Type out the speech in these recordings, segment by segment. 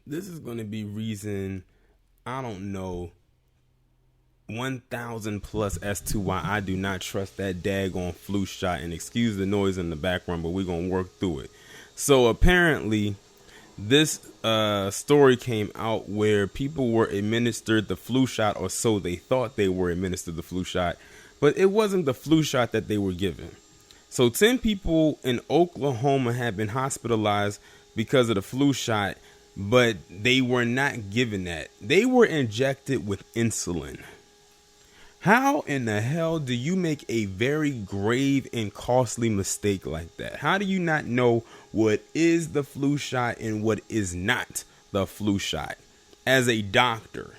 This is going to be reason, I don't know, 1,000 plus as to why I do not trust that daggone flu shot. And excuse the noise in the background, but we're going to work through it. So apparently, this story came out where people were administered the flu shot, or so they thought they were administered the flu shot, but it wasn't the flu shot that they were given. So 10 people in Oklahoma have been hospitalized because of the flu shot, but they were not given that. They were injected with insulin. How in the hell do you make a very grave and costly mistake like that? How do you not know what is the flu shot and what is not the flu shot? As a doctor,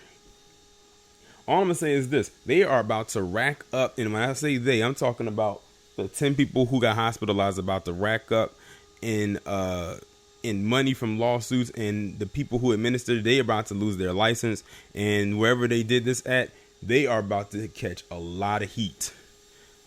all I'm going to say is this. They are about to rack up, and when I say they, I'm talking about the 10 people who got hospitalized, about to rack up in money from lawsuits, and the people who administered it, they are about to lose their license, and wherever they did this at, they are about to catch a lot of heat.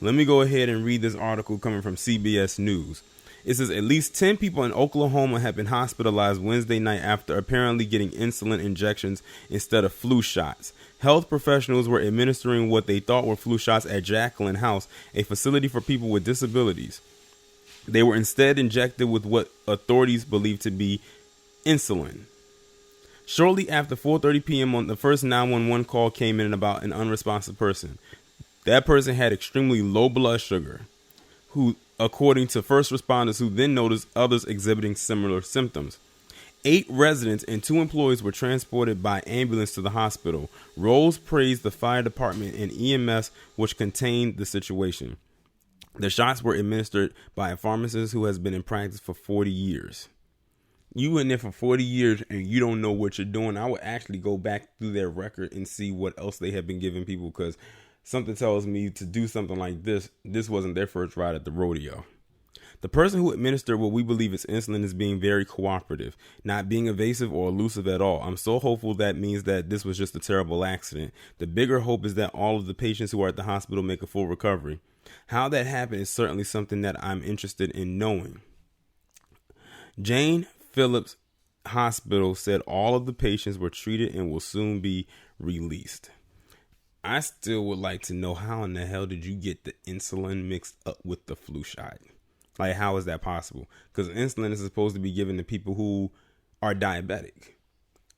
Let me go ahead and read this article coming from CBS News. It says at least 10 people in Oklahoma have been hospitalized Wednesday night after apparently getting insulin injections instead of flu shots. Health professionals were administering what they thought were flu shots at Jacqueline House, a facility for people with disabilities. They were instead injected with what authorities believe to be insulin. Shortly after 4:30 p.m. on the first 911 call came in about an unresponsive person. That person had extremely low blood sugar, who, according to first responders, who then noticed others exhibiting similar symptoms. 8 residents and 2 employees were transported by ambulance to the hospital. Rose praised the fire department and EMS, which contained the situation. The shots were administered by a pharmacist who has been in practice for 40 years. You in there for 40 years and you don't know what you're doing. I would actually go back through their record and see what else they have been giving people, because something tells me to do something like this wasn't their first ride at the rodeo. The person who administered what we believe is insulin is being very cooperative, not being evasive or elusive at all. I'm so hopeful that means that this was just a terrible accident. The bigger hope is that all of the patients who are at the hospital make a full recovery. How that happened is certainly something that I'm interested in knowing. Jane Phillips Hospital said all of the patients were treated and will soon be released. I still would like to know, how in the hell did you get the insulin mixed up with the flu shot? Like, how is that possible? Because insulin is supposed to be given to people who are diabetic.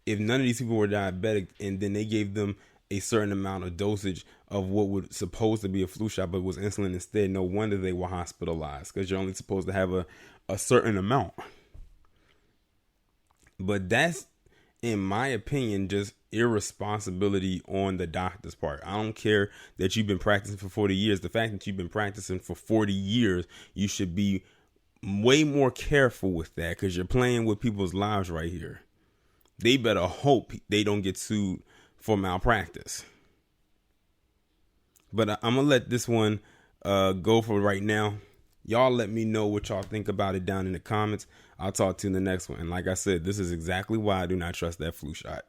If none of these people were diabetic and then they gave them a certain amount of dosage of what would supposed to be a flu shot, but was insulin instead, no wonder they were hospitalized, because you're only supposed to have a certain amount. But that's, in my opinion, just irresponsibility on the doctor's part. I don't care that you've been practicing for 40 years. The fact that you've been practicing for 40 years, you should be way more careful with that, because you're playing with people's lives right here. They better hope they don't get sued for malpractice. But I'm going to let this one go for right now. Y'all let me know what y'all think about it down in the comments. I'll talk to you in the next one. And like I said, this is exactly why I do not trust that flu shot.